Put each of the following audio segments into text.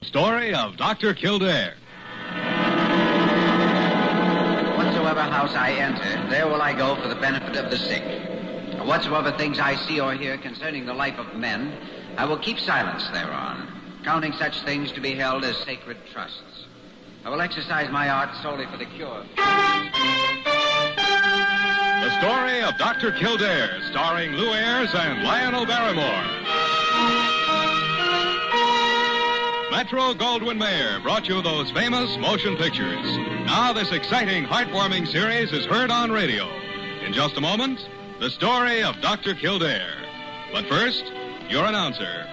Story of Dr. Kildare. Whatsoever house I enter, there will I go for the benefit of the sick. Whatsoever things I see or hear concerning the life of men, I will keep silence thereon, counting such things to be held as sacred trusts. I will exercise my art solely for the cure. The Story of Dr. Kildare, starring Ayres and Lionel Barrymore. Metro-Goldwyn-Mayer brought you those famous motion pictures. Now this exciting, heartwarming series is heard on radio. In just a moment, the Story of Dr. Kildare. But first, your announcer.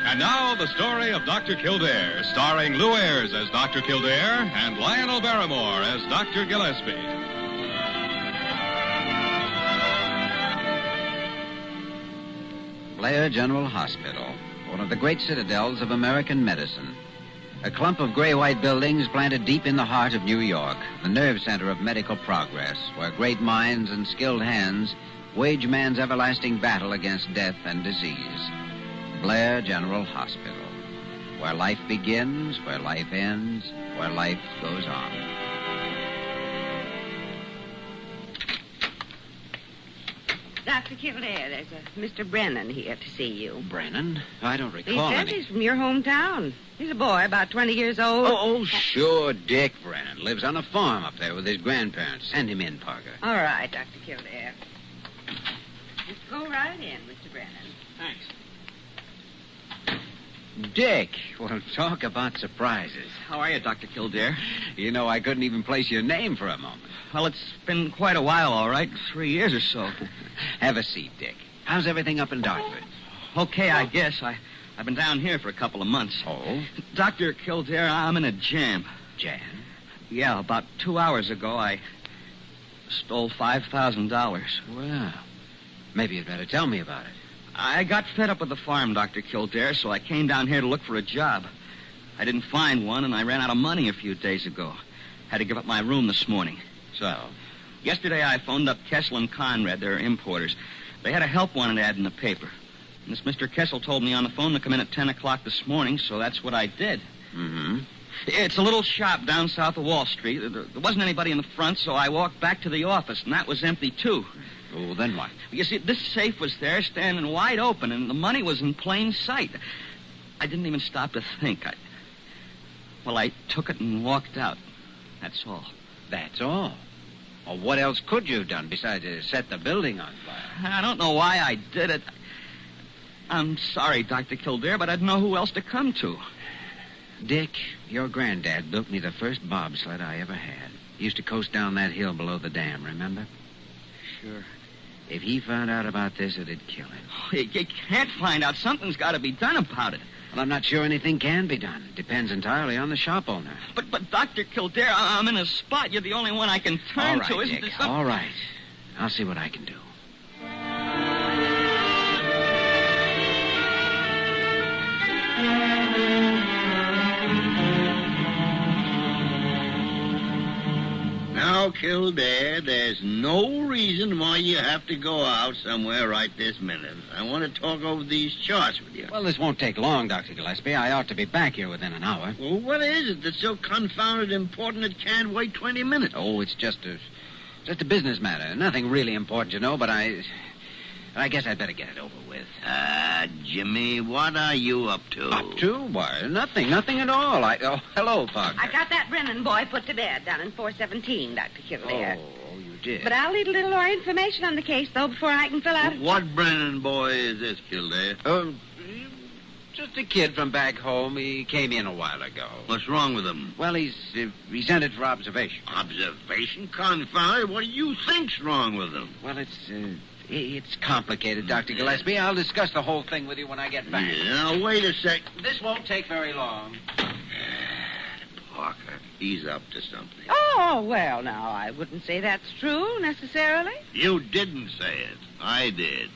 And now, the Story of Dr. Kildare, starring Ayres as Dr. Kildare and Lionel Barrymore as Dr. Gillespie. Blair General Hospital, one of the great citadels of American medicine. A clump of gray-white buildings planted deep in the heart of New York, the nerve center of medical progress, where great minds and skilled hands wage man's everlasting battle against death and disease. Blair General Hospital, where life begins, where life ends, where life goes on. Dr. Kildare, there's a Mr. Brennan here to see you. Brennan? I don't recall He says he's from your hometown. He's a boy about 20 years old. Oh, sure, Dick Brennan. Lives on a farm up there with his grandparents. Send him in, Parker. All right, Dr. Kildare. Just go right in, Mr. Brennan. Thanks. Dick, well, talk about surprises. How are you, Dr. Kildare? You know, I couldn't even place your name for a moment. Well, it's been quite a while, all right. 3 years or so. Have a seat, Dick. How's everything up in Dartford? Okay, I guess. I've been down here for a couple of months. Oh? Dr. Kildare, I'm in a jam. Jam? Yeah, about 2 hours ago, I stole $5,000. Well, maybe you'd better tell me about it. I got fed up with the farm, Dr. Kildare, so I came down here to look for a job. I didn't find one, and I ran out of money a few days ago. Had to give up my room this morning. So? Yesterday, I phoned up Kessel and Conrad. They're importers. They had a help wanted ad in the paper. And this Mr. Kessel told me on the phone to come in at 10 o'clock this morning, so that's what I did. Mm-hmm. It's a little shop down south of Wall Street. There wasn't anybody in the front, so I walked back to the office, and that was empty, too. Oh, then what? You see, this safe was there, standing wide open, and the money was in plain sight. I didn't even stop to think. I took it and walked out. That's all. That's all? Well, what else could you have done besides set the building on fire? I don't know why I did it. I'm sorry, Dr. Kildare, but I didn't know who else to come to. Dick, your granddad built me the first bobsled I ever had. He used to coast down that hill below the dam, remember? Sure. If he found out about this, it'd kill him. You can't find out. Something's got to be done about it. Well, I'm not sure anything can be done. It depends entirely on the shop owner. But Dr. Kildare, I'm in a spot. You're the only one I can turn to. Isn't Dick, there all right. I'll see what I can do. Now, Kildare, there's no reason why you have to go out somewhere right this minute. I want to talk over these charts with you. Well, this won't take long, Dr. Gillespie. I ought to be back here within an hour. Well, what is it that's so confounded important it can't wait 20 minutes? Oh, it's just a business matter. Nothing really important, you know, but I guess I'd better get it over with. Jimmy, what are you up to? Up to? Why, nothing at all. Oh, hello, Parker. I got that Brennan boy put to bed down in 417, Dr. Kildare. Oh, you did. But I'll need a little more information on the case, though, before I can fill out... What Brennan boy is this, Kildare? Just a kid from back home. He came in a while ago. What's wrong with him? Well, he's entered for observation. Observation? Confound it. What do you think's wrong with him? Well, it's complicated, Dr. Gillespie. I'll discuss the whole thing with you when I get back. Yeah, now, wait a sec. This won't take very long. Parker, he's up to something. Oh, well, now, I wouldn't say that's true, necessarily. You didn't say it. I did.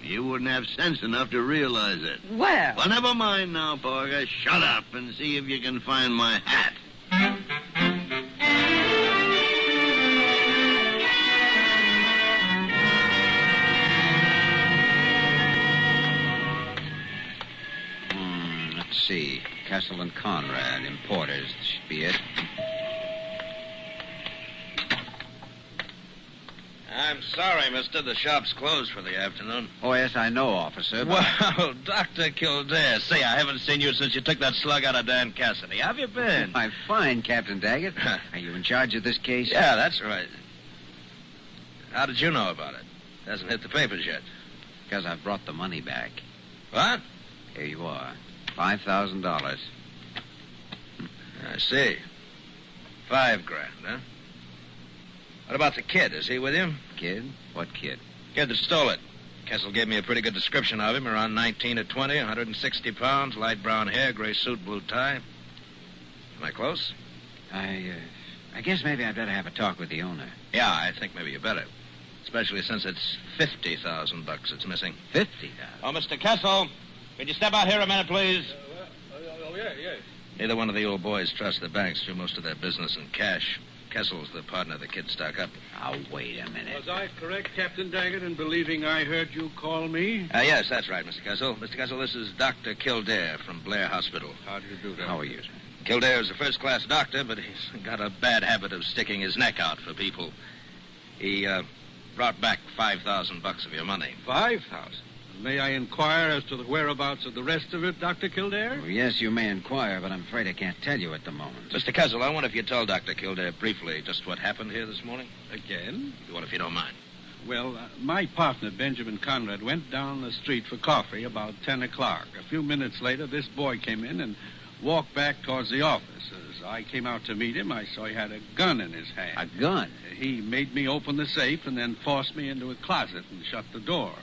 You wouldn't have sense enough to realize it. Well... Well, never mind now, Parker. Shut up and see if you can find my hat. Let's see. Castle and Conrad, importers. This should be it. I'm sorry, mister. The shop's closed for the afternoon. Oh, yes, I know, officer. But... Well, Dr. Kildare, say, I haven't seen you since you took that slug out of Dan Cassidy. How have you been? I'm fine, Captain Daggett. Are you in charge of this case? Yeah, that's right. How did you know about it? It hasn't hit the papers yet. Because I've brought the money back. What? Here you are. $5,000. I see. $5,000, huh? What about the kid? Is he with you? Kid? What kid? Kid that stole it. Kessel gave me a pretty good description of him. Around 19 or 20, 160 pounds, light brown hair, gray suit, blue tie. Am I close? I guess maybe I'd better have a talk with the owner. Yeah, I think maybe you better. Especially since it's $50,000 it's missing. $50,000? Oh, Mr. Kessel, could you step out here a minute, please? Yeah. Neither one of the old boys trust the banks. Do most of their business in cash. Kessel's the partner the kid stuck up. Now, wait a minute. Was I correct, Captain Daggett, in believing I heard you call me? Yes, that's right, Mr. Kessel. Mr. Kessel, this is Dr. Kildare from Blair Hospital. How do you do that? How are you, sir? Kildare's a first-class doctor, but he's got a bad habit of sticking his neck out for people. He brought back $5,000 of your money. 5,000. May I inquire as to the whereabouts of the rest of it, Dr. Kildare? Well, yes, you may inquire, but I'm afraid I can't tell you at the moment. Mr. Kessel, I wonder if you'd tell Dr. Kildare briefly just what happened here this morning. Again? If you don't mind. Well, my partner, Benjamin Conrad, went down the street for coffee about 10 o'clock. A few minutes later, this boy came in and walked back towards the office. As I came out to meet him, I saw he had a gun in his hand. A gun? He made me open the safe and then forced me into a closet and shut the door.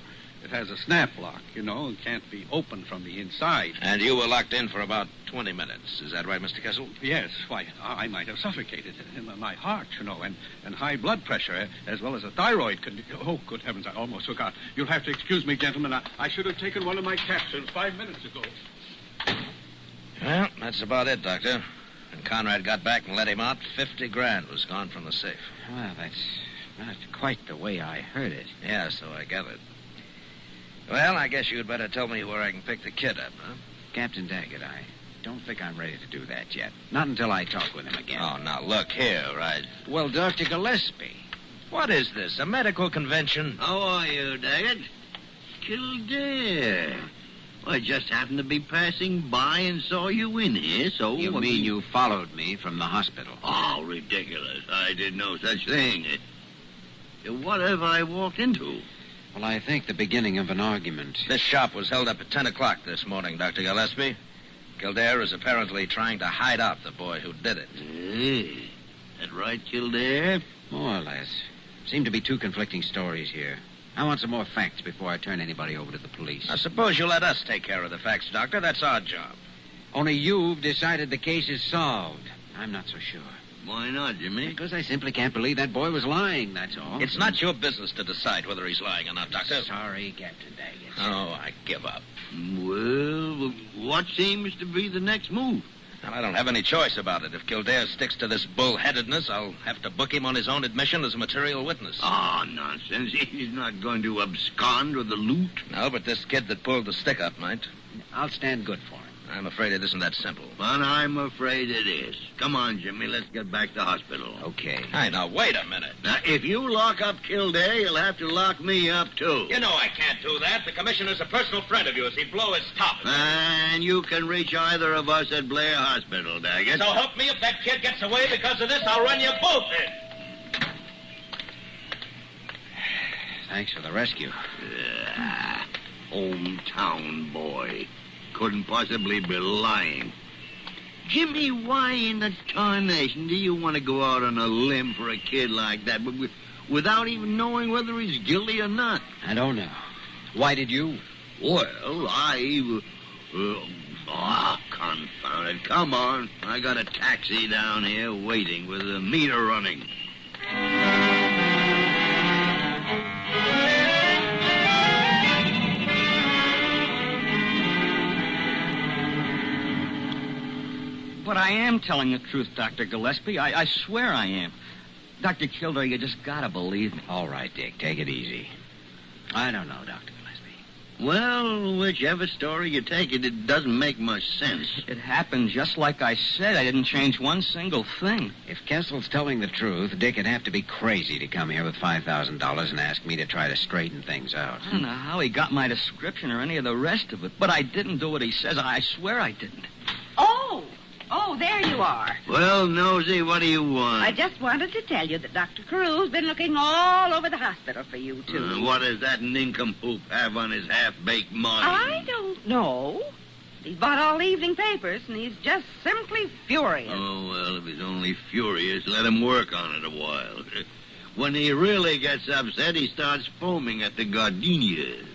It has a snap lock, and can't be opened from the inside. And you were locked in for about 20 minutes. Is that right, Mr. Kessel? Yes. Why, I might have suffocated. My heart, and high blood pressure, as well as a thyroid condition. Oh, good heavens, I almost forgot. You'll have to excuse me, gentlemen. I should have taken one of my capsules 5 minutes ago. Well, that's about it, Doctor. When Conrad got back and let him out, $50,000 was gone from the safe. Well, that's not quite the way I heard it. Yeah, so I gathered. Well, I guess you'd better tell me where I can pick the kid up, huh? Captain Daggett, I don't think I'm ready to do that yet. Not until I talk with him again. Oh, now, look here, right? Well, Dr. Gillespie. What is this, a medical convention? How are you, Daggett? Kildare. Well, I just happened to be passing by and saw you in here, so... You mean you followed me from the hospital? Oh, ridiculous. I did no such thing. What have I walked into? Well, I think the beginning of an argument. This shop was held up at 10 o'clock this morning, Dr. Gillespie. Kildare is apparently trying to hide out the boy who did it. Hey, that right, Kildare? More or less. Seem to be two conflicting stories here. I want some more facts before I turn anybody over to the police. I suppose you let us take care of the facts, Doctor. That's our job. Only you've decided the case is solved. I'm not so sure. Why not, Jimmy? Because I simply can't believe that boy was lying, that's all. It's not your business to decide whether he's lying or not, Doctor. Sorry, Captain Daggett. Oh, I give up. Well, what seems to be the next move? Well, I don't have any choice about it. If Kildare sticks to this bullheadedness, I'll have to book him on his own admission as a material witness. Oh, nonsense. He's not going to abscond with the loot. No, but this kid that pulled the stick up might. I'll stand good for him. I'm afraid it isn't that simple. But I'm afraid it is. Come on, Jimmy. Let's get back to hospital. Okay. Hey, now, wait a minute. Now, if you lock up Kildare, you'll have to lock me up, too. You know I can't do that. The commissioner's a personal friend of yours. He'd blow his top. And you can reach either of us at Blair Hospital, Daggett. So help me, if that kid gets away because of this, I'll run you both in. Thanks for the rescue. Hometown boy. Couldn't possibly be lying. Jimmy, why in the tarnation do you want to go out on a limb for a kid like that without even knowing whether he's guilty or not? I don't know. Why did you? Well, Confound it. Come on. I got a taxi down here waiting with the meter running. But I am telling the truth, Dr. Gillespie. I swear I am. Dr. Kildare, you just gotta believe me. All right, Dick, take it easy. I don't know, Dr. Gillespie. Well, whichever story you take it doesn't make much sense. It happened just like I said. I didn't change one single thing. If Kessel's telling the truth, Dick would have to be crazy to come here with $5,000 and ask me to try to straighten things out. I don't know how he got my description or any of the rest of it, but I didn't do what he says. I swear I didn't. Oh, there you are. Well, Nosy, what do you want? I just wanted to tell you that Dr. Carew's been looking all over the hospital for you, too. What does that nincompoop have on his half-baked mind? I don't know. He's bought all the evening papers, and he's just simply furious. Oh, well, if he's only furious, let him work on it a while. When he really gets upset, he starts foaming at the gardenias.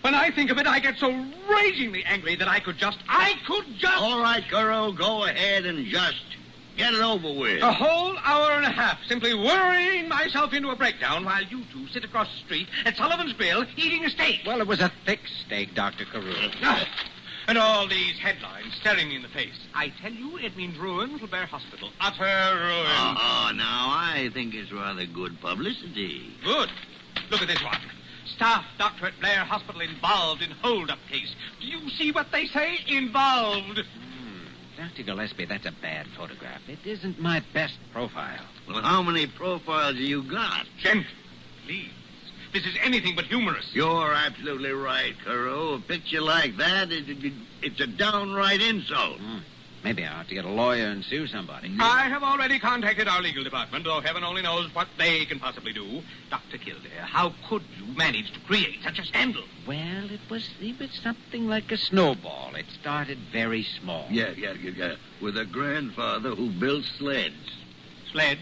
When I think of it, I get so ragingly angry that I could just... All right, Carew, go ahead and just get it over with. A whole hour and a half simply worrying myself into a breakdown while you two sit across the street at Sullivan's Grill eating a steak. Well, it was a thick steak, Dr. Carew. And all these headlines staring me in the face. I tell you, it means ruin for Blair Hospital. Utter ruin. Oh, now, I think it's rather good publicity. Good. Look at this one. Staff doctor at Blair Hospital involved in hold-up case. Do you see what they say? Involved. Dr. Gillespie, that's a bad photograph. It isn't my best profile. Well, how many profiles you got? Gently, please. This is anything but humorous. You're absolutely right, Carew. A picture like that, it's a downright insult. Maybe I ought to get a lawyer and sue somebody. I have already contacted our legal department, though heaven only knows what they can possibly do. Dr. Kildare, how could you manage to create such a scandal? Well, it was something like a snowball. It started very small. Yeah. With a grandfather who built sleds. Sleds?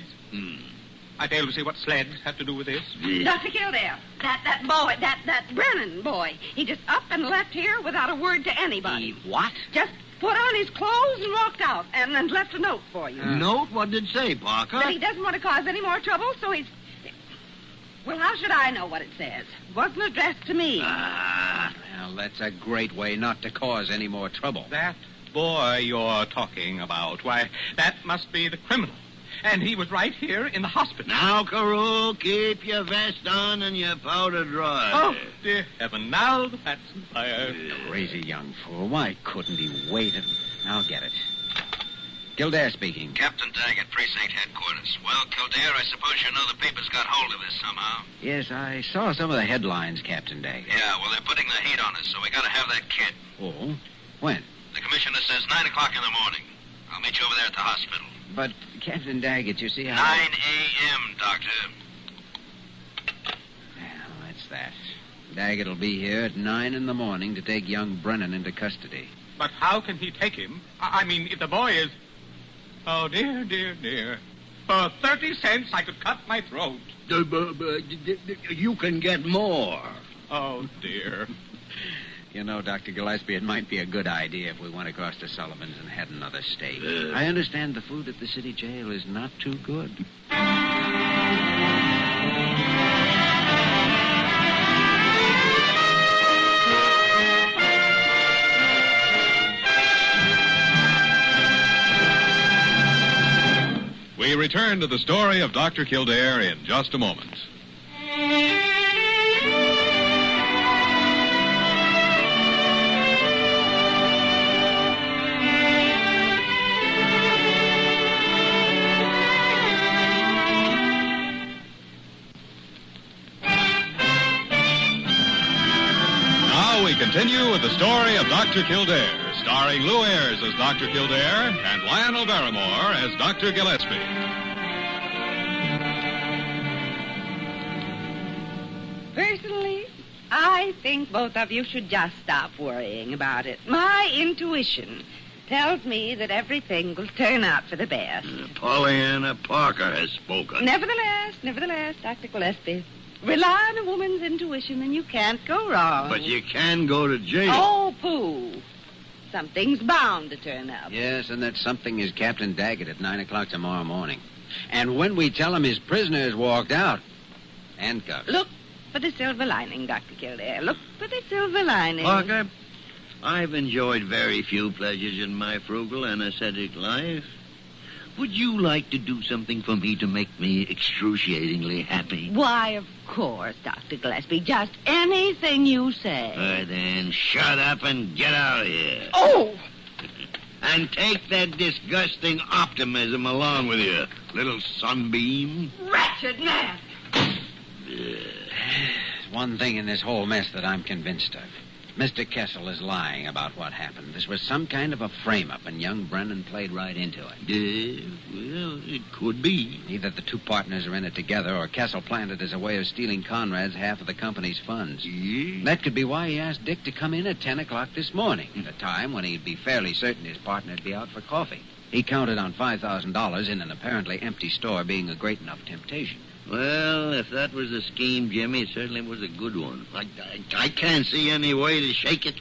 I fail to see what sleds have to do with this. Dr. Kildare, that boy, that Brennan boy, he just up and left here without a word to anybody. What? Just put on his clothes and walked out and left a note for you. Note? What did it say, Parker? That he doesn't want to cause any more trouble, so he's... Well, how should I know what it says? It wasn't addressed to me. Well, that's a great way not to cause any more trouble. That boy you're talking about, why, that must be the criminal. And he was right here in the hospital. Now, Carew, keep your vest on and your powder dry. Oh, dear heaven, now the fat's fired. Crazy young fool. Why couldn't he wait? I'll get it. Kildare speaking. Captain Daggett, Precinct Headquarters. Well, Kildare, I suppose you know the papers got hold of this somehow. Yes, I saw some of the headlines, Captain Daggett. Yeah, well, they're putting the heat on us, so we gotta have that kid. Oh? When? The commissioner says 9 o'clock in the morning. I'll meet you over there at the hospital. But, Captain Daggett, you see how... 9 a.m., Doctor. Well, that's that. Daggett will be here at 9 in the morning to take young Brennan into custody. But how can he take him? I mean, if the boy is... Oh, dear. For 30 cents, I could cut my throat. You can get more. Oh, dear. You know, Dr. Gillespie, it might be a good idea if we went across to Sullivan's and had another steak. I understand the food at the city jail is not too good. We return to the story of Dr. Kildare in just a moment. We continue with the story of Dr. Kildare, starring Lou Ayres as Dr. Kildare and Lionel Barrymore as Dr. Gillespie. Personally, I think both of you should just stop worrying about it. My intuition tells me that everything will turn out for the best. Pollyanna Parker has spoken. Nevertheless, Dr. Gillespie, Rely on a woman's intuition and you can't go wrong. But you can go to jail. Oh, pooh. Something's bound to turn up. Yes, and that something is Captain Daggett at 9 o'clock tomorrow morning. And when we tell him his prisoner has walked out, handcuffs. Look for the silver lining, Dr. Kildare. Look for the silver lining. Parker, I've enjoyed very few pleasures in my frugal and ascetic life. Would you like to do something for me to make me excruciatingly happy? Why, of course, Dr. Gillespie. Just anything you say. Then shut up and get out of here. Oh! And take that disgusting optimism along with you, little sunbeam. Wretched man! There's one thing in this whole mess that I'm convinced of. Mr. Kessel is lying about what happened. This was some kind of a frame-up, and young Brennan played right into it. Well, it could be. Either the two partners are in it together, or Kessel planned it as a way of stealing Conrad's half of the company's funds. Yeah. That could be why he asked Dick to come in at 10 o'clock this morning, at a time when he'd be fairly certain his partner'd be out for coffee. He counted on $5,000 in an apparently empty store being a great enough temptation. Well, if that was a scheme, Jimmy, it certainly was a good one. I can't see any way to shake it.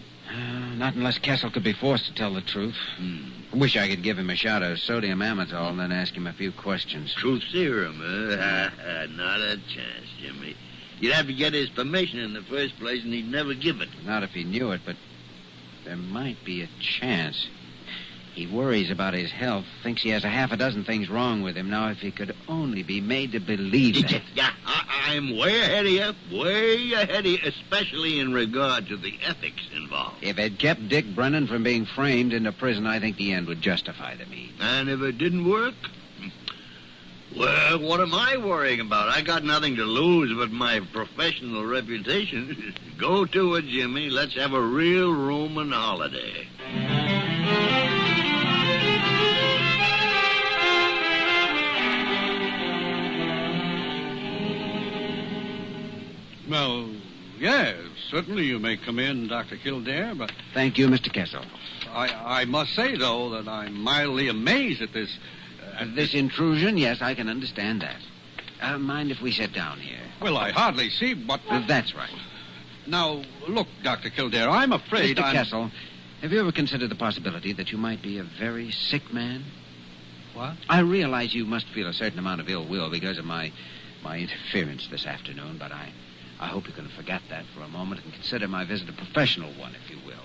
Not unless Kessel could be forced to tell the truth. I wish I could give him a shot of sodium amytal and then ask him a few questions. Truth serum, huh? Not a chance, Jimmy. You'd have to get his permission in the first place, and he'd never give it. Not if he knew it, but there might be a chance. He worries about his health, thinks he has a half a dozen things wrong with him. Now, if he could only be made to believe that... Yeah, I'm way ahead of you, way ahead of you, especially in regard to the ethics involved. If it kept Dick Brennan from being framed into prison, I think the end would justify the means. And if it didn't work? Well, what am I worrying about? I got nothing to lose but my professional reputation. Go to it, Jimmy. Let's have a real Roman holiday. Well, yes, certainly you may come in, Dr. Kildare, but Thank you, Mr. Kessel. I must say, though, that I'm mildly amazed at this... This intrusion, yes, I can understand that. Mind if we sit down here? Well, I hardly see what... That's right. Now, look, Dr. Kildare, I'm afraid Mr. Kessel, have you ever considered the possibility that you might be a very sick man? What? I realize you must feel a certain amount of ill will because of my interference this afternoon, but I hope you can forget that for a moment and consider my visit a professional one, if you will.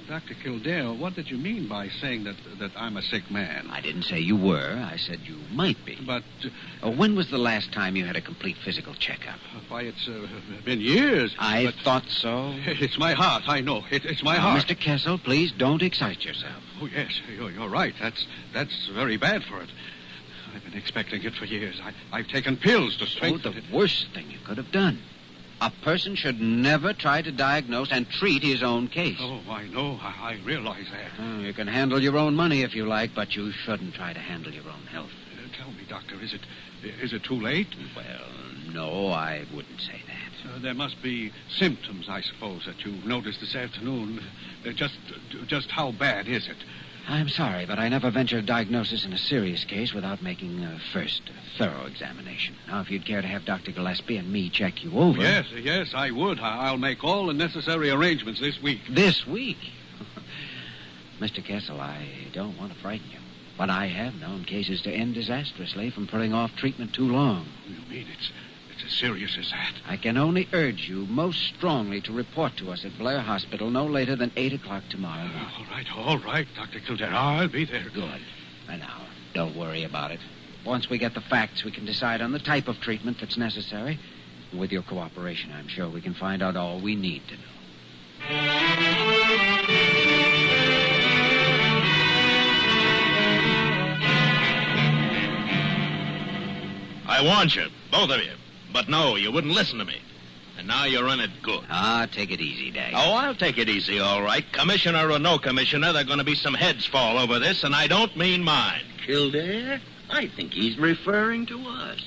Dr. Kildare, what did you mean by saying that I'm a sick man? I didn't say you were. I said you might be. But... when was the last time you had a complete physical checkup? Why, it's been years. I thought so. It's my heart, I know. It's my heart. Mr. Kessel, please don't excite yourself. Oh, yes, you're right. That's very bad for it. I've been expecting it for years. I've taken pills to strengthen it. The worst thing you could have done. A person should never try to diagnose and treat his own case. Oh, I know. I realize that. You can handle your own money if you like, but you shouldn't try to handle your own health. Tell me, Doctor, is it too late? Well, no, I wouldn't say that. There must be symptoms, I suppose, that you noticed this afternoon. Just how bad is it? I'm sorry, but I never venture a diagnosis in a serious case without making first a thorough examination. Now, if you'd care to have Dr. Gillespie and me check you over... Yes, I would. I'll make all the necessary arrangements this week. This week? Mr. Kessel, I don't want to frighten you, but I have known cases to end disastrously from putting off treatment too long. You mean it's as serious as that? I can only urge you most strongly to report to us at Blair Hospital no later than 8 o'clock tomorrow morning. All right, Dr. Kildare. I'll be there. Good. And now, don't worry about it. Once we get the facts, we can decide on the type of treatment that's necessary. With your cooperation, I'm sure we can find out all we need to know. I warned you, both of you. But no, you wouldn't listen to me. And now you're in it good. Take it easy, Dag. Oh, I'll take it easy, all right. Commissioner or no commissioner, there are going to be some heads fall over this, and I don't mean mine. Kildare, I think he's referring to us.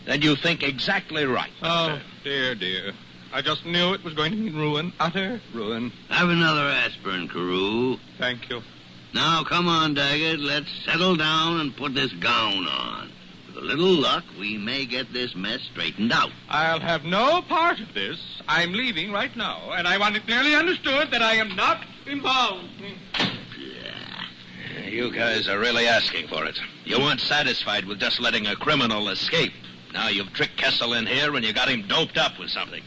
Then you think exactly right. Oh, dear. I just knew it was going to mean ruin, utter ruin. Have another aspirin, Carew. Thank you. Now, come on, Daggett. Let's settle down and put this gown on. With a little luck, we may get this mess straightened out. I'll have no part of this. I'm leaving right now, and I want it clearly understood that I am not involved. You guys are really asking for it. You weren't satisfied with just letting a criminal escape. Now you've tricked Kessel in here and you got him doped up with something.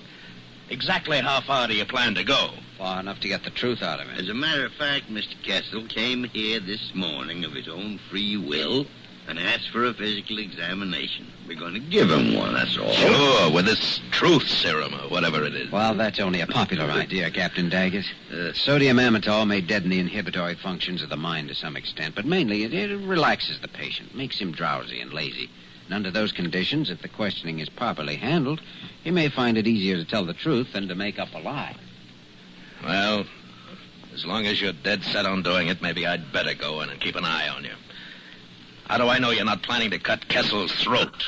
Exactly how far do you plan to go? Far enough to get the truth out of it. As a matter of fact, Mr. Kessel came here this morning of his own free will and asked for a physical examination. We're going to give him one, that's all. Sure, with this truth serum or whatever it is. Well, that's only a popular idea, Captain Daggett. Sodium amytal may deaden the inhibitory functions of the mind to some extent, but mainly it relaxes the patient, makes him drowsy and lazy. And under those conditions, if the questioning is properly handled, he may find it easier to tell the truth than to make up a lie. Well, as long as you're dead set on doing it, maybe I'd better go in and keep an eye on you. How do I know you're not planning to cut Kessel's throat?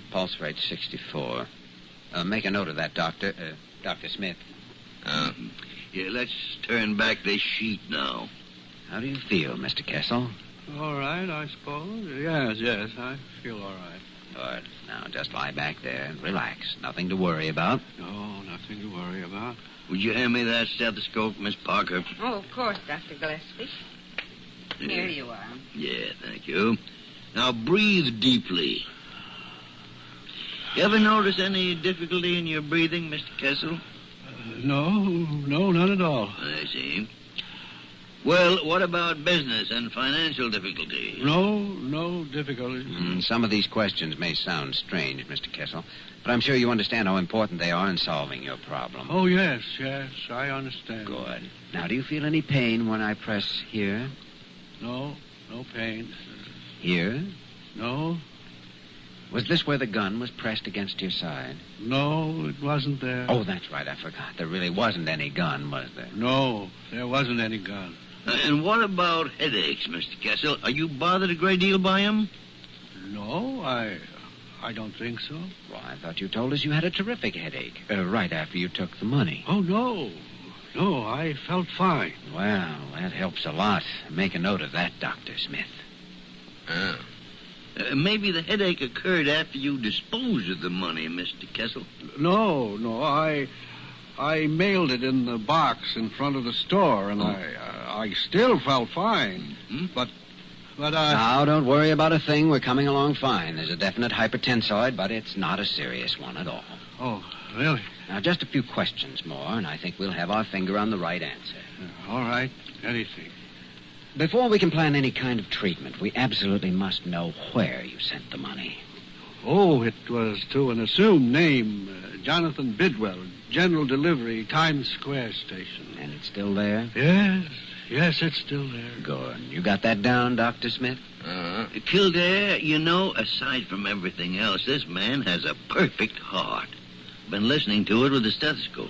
Pulse rate 64. Make a note of that, Doctor. Dr. Smith. Yeah, let's turn back this sheet now. How do you feel, Mr. Kessel? All right, I suppose. Yes, I feel all right. Good. Now, just lie back there and relax. Nothing to worry about. No, nothing to worry about. Would you hand me that stethoscope, Miss Parker? Oh, of course, Dr. Gillespie. Here you are. Yeah, thank you. Now, breathe deeply. You ever notice any difficulty in your breathing, Mr. Kessel? No, none at all. I see. Well, what about business and financial difficulty? No difficulty. Some of these questions may sound strange, Mr. Kessel, but I'm sure you understand how important they are in solving your problem. Oh, yes, I understand. Good. Now, do you feel any pain when I press here? No pain. Here? No. Was this where the gun was pressed against your side? No, it wasn't there. Oh, that's right. I forgot. There really wasn't any gun, was there? No, there wasn't any gun. And what about headaches, Mr. Kessel? Are you bothered a great deal by them? No, I don't think so. Well, I thought you told us you had a terrific headache right after you took the money. Oh, no, I felt fine. Well, that helps a lot. Make a note of that, Dr. Smith. Maybe the headache occurred after you disposed of the money, Mr. Kessel. No, I mailed it in the box in front of the store, and I still felt fine. But Now, don't worry about a thing. We're coming along fine. There's a definite hypertensoid, but it's not a serious one at all. Oh, really? Now, just a few questions more, and I think we'll have our finger on the right answer. All right, anything. Before we can plan any kind of treatment, we absolutely must know where you sent the money. Oh, it was to an assumed name, Jonathan Bidwell, General Delivery, Times Square Station. And it's still there? Yes, it's still there. Good. You got that down, Dr. Smith? Kildare, you know, aside from everything else, this man has a perfect heart. Been listening to it with the stethoscope.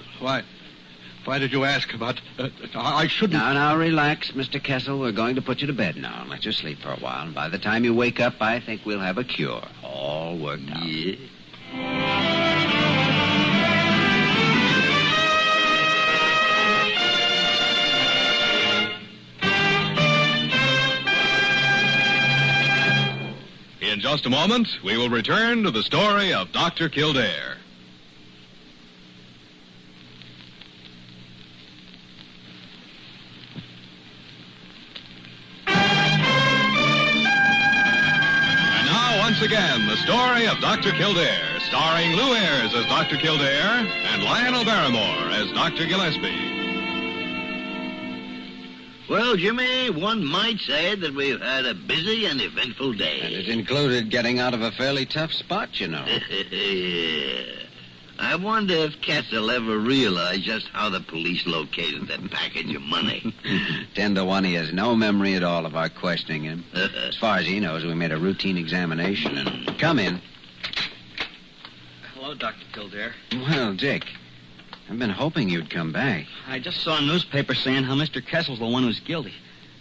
Why did you ask about... I shouldn't... Now, relax, Mr. Kessel. We're going to put you to bed now and let you sleep for a while. And by the time you wake up, I think we'll have a cure. All worked out. Yeah. In just a moment, we will return to the story of Dr. Kildare. Once again, the story of Dr. Kildare, starring Lou Ayres as Dr. Kildare and Lionel Barrymore as Dr. Gillespie. Well, Jimmy, one might say that we've had a busy and eventful day. And it included getting out of a fairly tough spot, you know. Yeah. I wonder if Kessel ever realized just how the police located that package of money. 10 to 1, he has no memory at all of our questioning him. As far as he knows, we made a routine examination and... Come in. Hello, Dr. Kildare. Well, Dick, I've been hoping you'd come back. I just saw a newspaper saying how Mr. Kessel's the one who's guilty.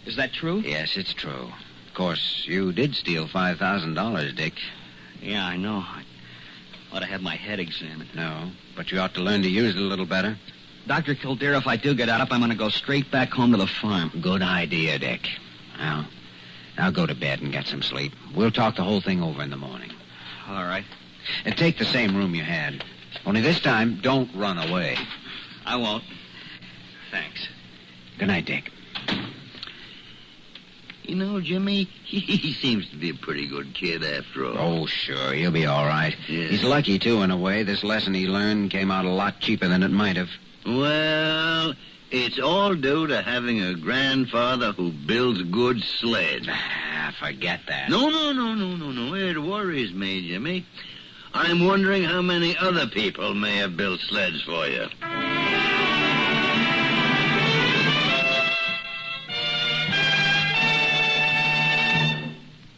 Is that true? Yes, it's true. Of course, you did steal $5,000, Dick. Yeah, I know. ought to have my head examined. No, but you ought to learn to use it a little better. Dr. Kildare, if I do get out up, I'm going to go straight back home to the farm. Good idea, Dick. Now go to bed and get some sleep. We'll talk the whole thing over in the morning. All right. And take the same room you had. Only this time, don't run away. I won't. Thanks. Good night, Dick. You know, Jimmy, he seems to be a pretty good kid after all. Oh, sure. He'll be all right. Yeah. He's lucky, too, in a way. This lesson he learned came out a lot cheaper than it might have. Well, it's all due to having a grandfather who builds good sleds. Forget that. No. It worries me, Jimmy. I'm wondering how many other people may have built sleds for you.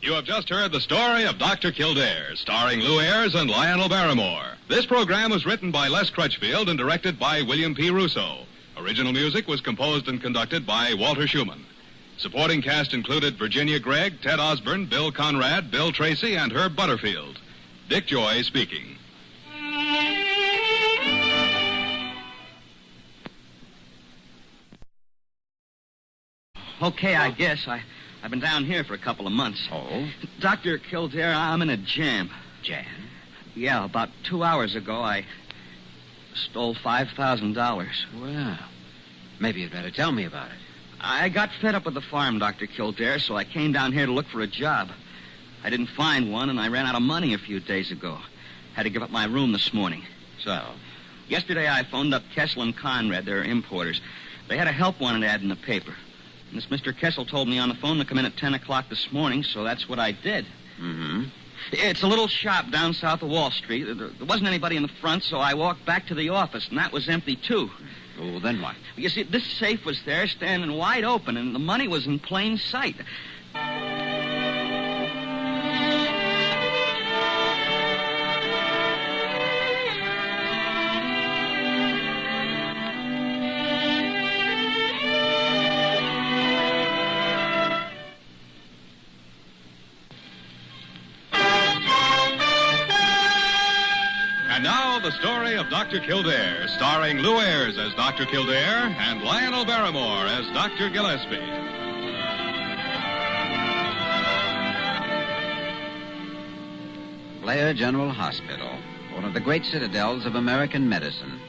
You have just heard the story of Dr. Kildare, starring Lou Ayres and Lionel Barrymore. This program was written by Les Crutchfield and directed by William P. Russo. Original music was composed and conducted by Walter Schumann. Supporting cast included Virginia Gregg, Ted Osborne, Bill Conrad, Bill Tracy, and Herb Butterfield. Dick Joy speaking. Okay, I guess. I've been down here for a couple of months. Oh? Dr. Kildare, I'm in a jam. Jam? Yeah, about 2 hours ago, I stole $5,000. Well, maybe you'd better tell me about it. I got fed up with the farm, Dr. Kildare, so I came down here to look for a job. I didn't find one, and I ran out of money a few days ago. Had to give up my room this morning. So? Yesterday, I phoned up Kessel and Conrad. They're importers. They had a help wanted ad in the paper. And this Mr. Kessel told me on the phone to come in at 10 o'clock this morning, so that's what I did. Mm-hmm. It's a little shop down south of Wall Street. There wasn't anybody in the front, so I walked back to the office, and that was empty, too. Well, then what? You see, this safe was there, standing wide open, and the money was in plain sight. And now, the story of Dr. Kildare, starring Lou Ayres as Dr. Kildare and Lionel Barrymore as Dr. Gillespie. Blair General Hospital, one of the great citadels of American medicine.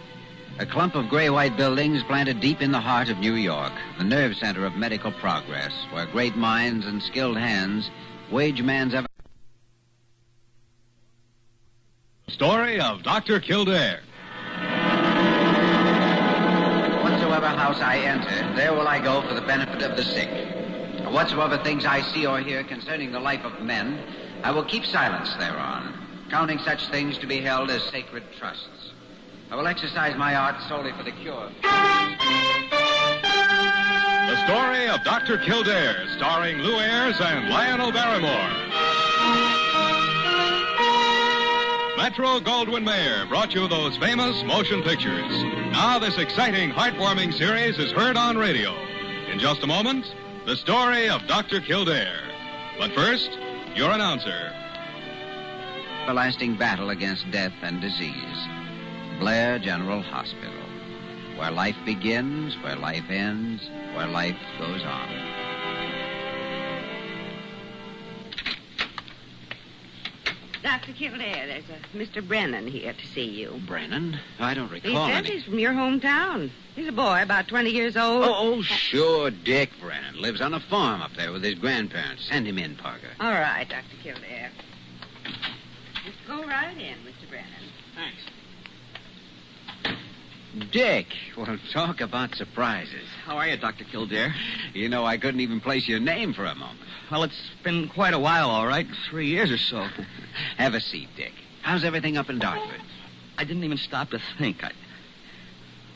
A clump of gray-white buildings planted deep in the heart of New York, the nerve center of medical progress, where great minds and skilled hands wage man's effort. Story of Dr. Kildare. Whatsoever house I enter, there will I go for the benefit of the sick. Whatsoever things I see or hear concerning the life of men, I will keep silence thereon, counting such things to be held as sacred trusts. I will exercise my art solely for the cure. The story of Dr. Kildare, starring Lou Ayres and Lionel Barrymore. Metro-Goldwyn-Mayer brought you those famous motion pictures. Now this exciting, heartwarming series is heard on radio. In just a moment, the story of Dr. Kildare. But first, your announcer. Everlasting battle against death and disease. Blair General Hospital. Where life begins, where life ends, where life goes on. Dr. Kildare, there's a Mr. Brennan here to see you. Brennan? I don't He recall says any... he's from your hometown. He's a boy, about 20 years old. Oh, sure, Dick Brennan. Lives on a farm up there with his grandparents. Send him in, Parker. All right, Dr. Kildare. Just go right in, Mr. Brennan. Thanks. Dick, well, talk about surprises. How are you, Dr. Kildare? You know, I couldn't even place your name for a moment. Well, it's been quite a while, all right. 3 years or so. Have a seat, Dick. How's everything up in Dartford? I didn't even stop to think.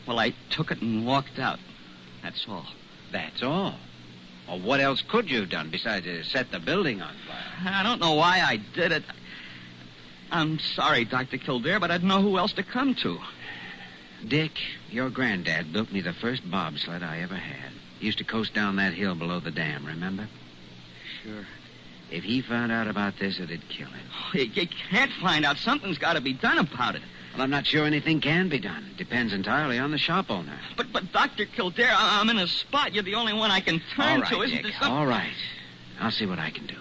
I took it and walked out. That's all. That's all. Well, what else could you have done besides set the building on fire? I don't know why I did it. I'm sorry, Dr. Kildare, but I didn't know who else to come to. Dick, your granddad built me the first bobsled I ever had. He used to coast down that hill below the dam, remember? Sure. If he found out about this, it'd kill him. You can't find out. Something's got to be done about it. Well, I'm not sure anything can be done. It depends entirely on the shop owner. But Dr. Kildare, I'm in a spot. You're the only one I can turn All right, to. Isn't Dick, there something... all right. I'll see what I can do.